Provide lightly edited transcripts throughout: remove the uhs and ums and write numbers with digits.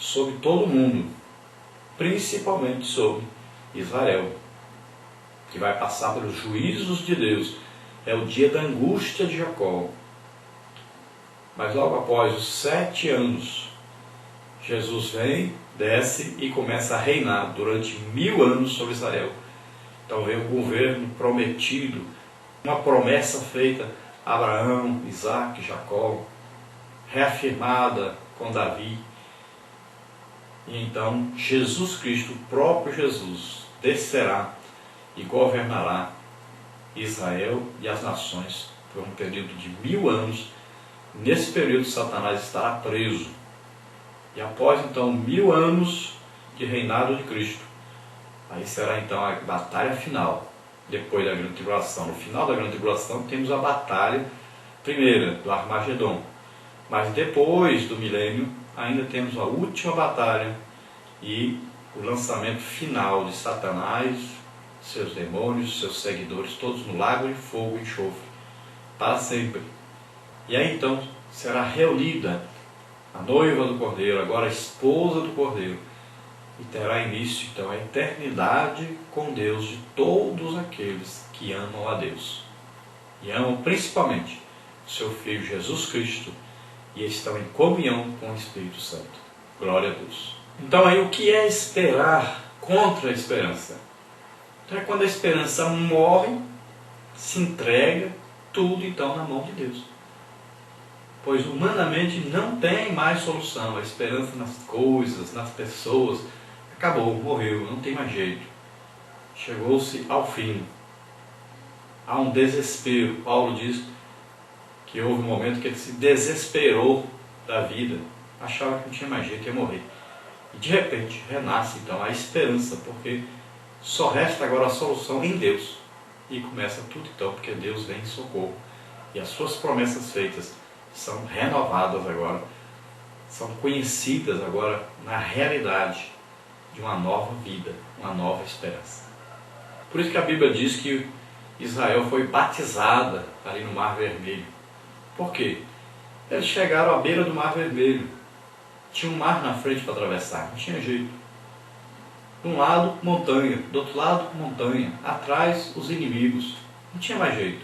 sobre todo o mundo, principalmente sobre Israel, que vai passar pelos juízos de Deus. É o dia da angústia de Jacó. Mas logo após os 7 anos, Jesus vem, desce e começa a reinar durante 1000 anos sobre Israel. Então vem o governo prometido, uma promessa feita a Abraão, Isaac, Jacó, reafirmada com Davi. E então Jesus Cristo, o próprio Jesus, descerá e governará Israel e as nações por um período de 1000 anos. Nesse período Satanás estará preso. E após então 1000 anos de reinado de Cristo, aí será então a batalha final, depois da grande tribulação. No final da grande tribulação temos a batalha primeira do Armagedon, mas depois do milênio ainda temos a última batalha e o lançamento final de Satanás, seus demônios, seus seguidores, todos no lago de fogo e enxofre, para sempre. E aí então será reunida a noiva do Cordeiro, agora a esposa do Cordeiro, e terá início então a eternidade com Deus de todos aqueles que amam a Deus. E amam principalmente seu Filho Jesus Cristo e estão em comunhão com o Espírito Santo. Glória a Deus. Então aí o que é esperar contra a esperança? Então é quando a esperança morre, se entrega tudo então na mão de Deus. Pois humanamente não tem mais solução. A esperança nas coisas, nas pessoas, acabou, morreu, não tem mais jeito. Chegou-se ao fim. Há um desespero. Paulo diz que houve um momento que ele se desesperou da vida, achava que não tinha mais jeito, ia morrer. E de repente renasce então a esperança, porque só resta agora a solução em Deus. E começa tudo então, porque Deus vem em socorro. E as suas promessas feitas são renovadas agora, são conhecidas agora na realidade de uma nova vida, uma nova esperança. Por isso que a Bíblia diz que Israel foi batizada ali no Mar Vermelho. Por quê? Eles chegaram à beira do Mar Vermelho. Tinha um mar na frente para atravessar, não tinha jeito. De um lado, montanha, do outro lado, montanha, atrás, os inimigos. Não tinha mais jeito.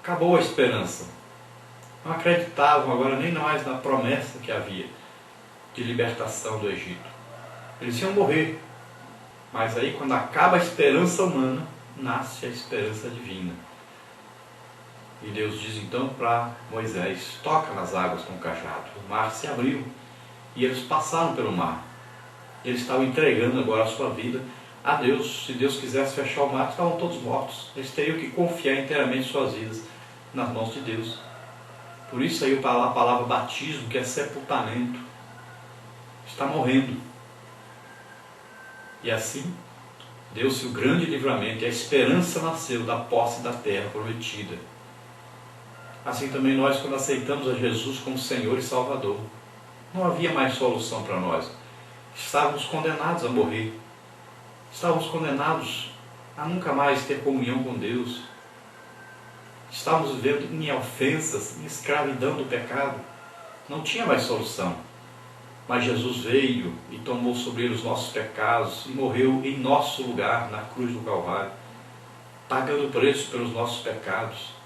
Acabou a esperança. Não acreditavam agora nem mais na promessa que havia de libertação do Egito. Eles iam morrer. Mas aí, quando acaba a esperança humana, nasce a esperança divina. E Deus diz então para Moisés: toca nas águas com o cajado. O mar se abriu e eles passaram pelo mar. Eles estavam entregando agora a sua vida a Deus. Se Deus quisesse fechar o mar, estavam todos mortos. Eles teriam que confiar inteiramente suas vidas nas mãos de Deus. Por isso aí a palavra batismo, que é sepultamento, está morrendo. E assim deu-se o grande livramento e a esperança nasceu da posse da terra prometida. Assim também nós, quando aceitamos a Jesus como Senhor e Salvador, não havia mais solução para nós. Estávamos condenados a morrer. Estávamos condenados a nunca mais ter comunhão com Deus. Estávamos vivendo em ofensas, em escravidão do pecado. Não tinha mais solução. Mas Jesus veio e tomou sobre ele os nossos pecados e morreu em nosso lugar na cruz do Calvário, pagando o preço pelos nossos pecados,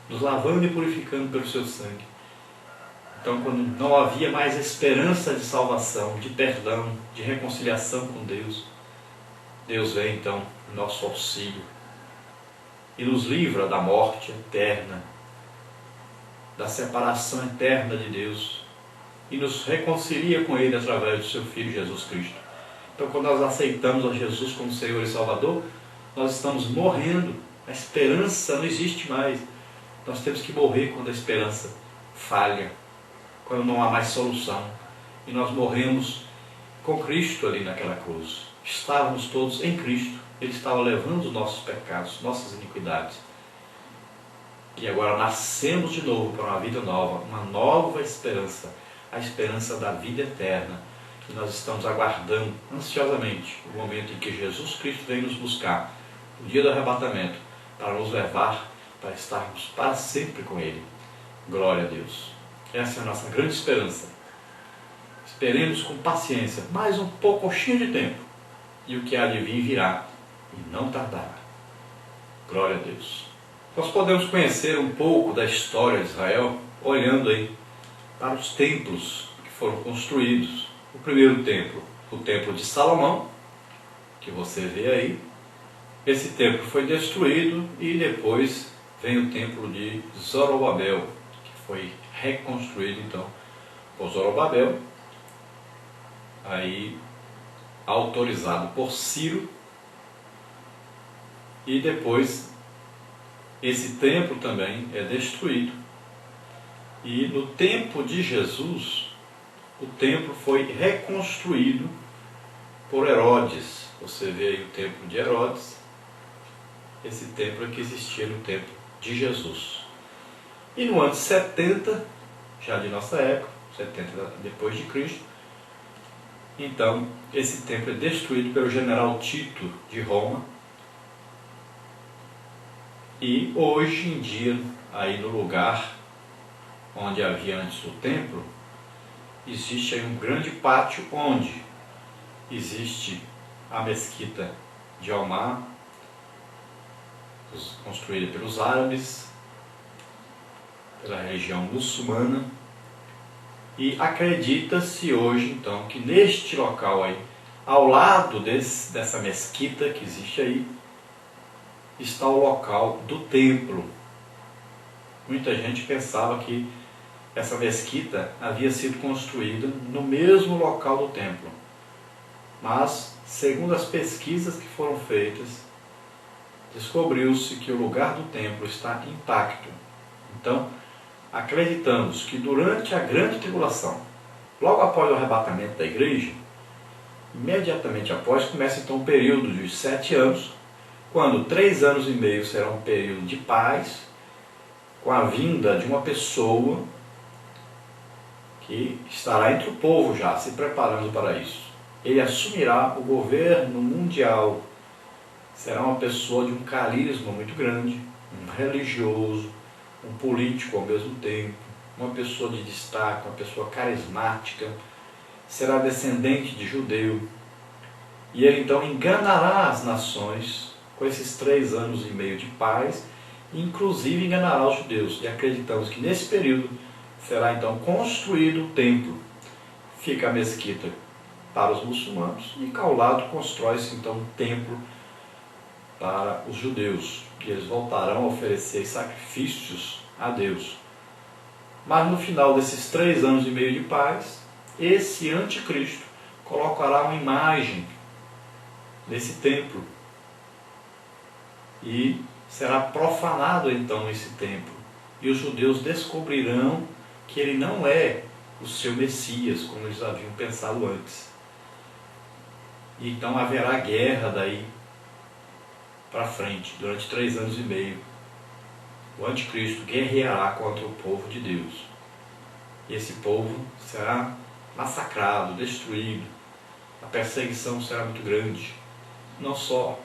nos lavando e purificando pelo seu sangue. Então, quando não havia mais esperança de salvação, de perdão, de reconciliação com Deus, Deus vem então em nosso auxílio e nos livra da morte eterna, da separação eterna de Deus, e nos reconcilia com Ele através do seu Filho Jesus Cristo. Então, quando nós aceitamos a Jesus como Senhor e Salvador, nós estamos morrendo. A esperança não existe mais. Nós temos que morrer quando a esperança falha, quando não há mais solução. E nós morremos com Cristo ali naquela cruz. Estávamos todos em Cristo. Ele estava levando os nossos pecados, nossas iniquidades. E agora nascemos de novo para uma vida nova, uma nova esperança, a esperança da vida eterna. E nós estamos aguardando ansiosamente o momento em que Jesus Cristo vem nos buscar, o dia do arrebatamento, para nos levar, para estarmos para sempre com Ele. Glória a Deus. Essa é a nossa grande esperança. Esperemos com paciência, mais um pouquinho de tempo, e o que há de vir virá, e não tardará. Glória a Deus. Nós podemos conhecer um pouco da história de Israel, olhando aí para os templos que foram construídos. O primeiro templo, o templo de Salomão, que você vê aí. Esse templo foi destruído e depois vem o templo de Zorobabel, que foi reconstruído então por Zorobabel, aí autorizado por Ciro. E depois esse templo também é destruído. E no tempo de Jesus, o templo foi reconstruído por Herodes. Você vê aí o templo de Herodes. Esse templo é que existia no tempo de Jesus. E no ano 70, já de nossa época, 70 depois de Cristo, então esse templo é destruído pelo general Tito de Roma. E hoje em dia, aí no lugar onde havia antes o templo, existe aí um grande pátio onde existe a mesquita de Omar, construída pelos árabes, pela religião muçulmana, e acredita-se hoje então que neste local aí, ao lado dessa mesquita que existe aí, está o local do templo. Muita gente pensava que essa mesquita havia sido construída no mesmo local do templo, mas segundo as pesquisas que foram feitas, descobriu-se que o lugar do templo está intacto. Então, acreditamos que durante a grande tribulação, logo após o arrebatamento da igreja, imediatamente após, começa então um período de 7 anos, quando 3 anos e meio será um período de paz, com a vinda de uma pessoa que estará entre o povo já, se preparando para isso. Ele assumirá o governo mundial. Será uma pessoa de um carisma muito grande, um religioso, um político ao mesmo tempo, uma pessoa de destaque, uma pessoa carismática, será descendente de judeu, e ele então enganará as nações com esses 3 anos e meio de paz, inclusive enganará os judeus, e acreditamos que nesse período será então construído o templo, fica a mesquita para os muçulmanos, e ao lado constrói-se então um templo para os judeus, que eles voltarão a oferecer sacrifícios a Deus. Mas no final desses 3 anos e meio de paz, esse anticristo colocará uma imagem nesse templo e será profanado então esse templo, e os judeus descobrirão que ele não é o seu Messias, como eles haviam pensado antes. E então haverá guerra daí para frente, durante 3 anos e meio. O anticristo guerreará contra o povo de Deus. E esse povo será massacrado, destruído. A perseguição será muito grande, não só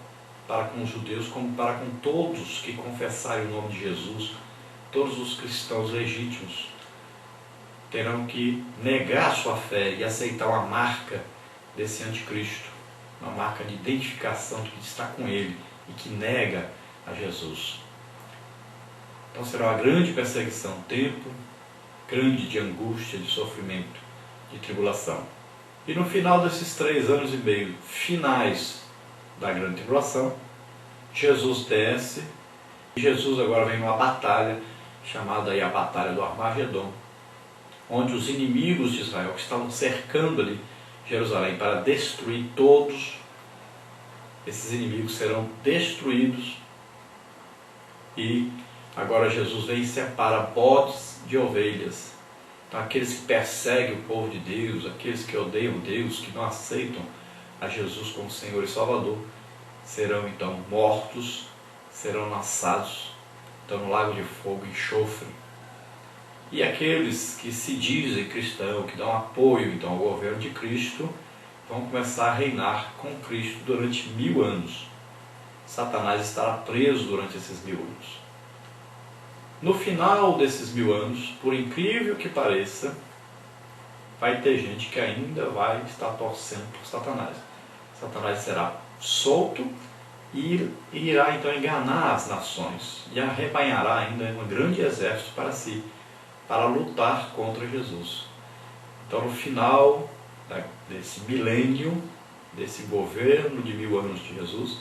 para com os judeus, como para com todos que confessarem o nome de Jesus. Todos os cristãos legítimos terão que negar sua fé e aceitar uma marca desse anticristo, uma marca de identificação de que está com ele e que nega a Jesus. Então será uma grande perseguição, um tempo grande de angústia, de sofrimento, de tribulação. E no final desses 3 anos e meio finais da grande tribulação, Jesus desce, e Jesus agora vem numa batalha, chamada aí a Batalha do Armagedon, onde os inimigos de Israel, que estavam cercando ali Jerusalém para destruir todos, esses inimigos serão destruídos, e agora Jesus vem e separa bodes de ovelhas. Então aqueles que perseguem o povo de Deus, aqueles que odeiam Deus, que não aceitam a Jesus como Senhor e Salvador, serão então mortos, serão lançados então no lago de fogo e enxofre. E aqueles que se dizem cristãos, que dão apoio então ao governo de Cristo, vão começar a reinar com Cristo durante 1000 anos. Satanás estará preso durante esses 1000 anos. No final desses 1000 anos, por incrível que pareça, vai ter gente que ainda vai estar torcendo por Satanás. Satanás será solto e irá então enganar as nações e arrebanhará ainda um grande exército para si, para lutar contra Jesus. Então, no final desse milênio, desse governo de 1000 anos de Jesus,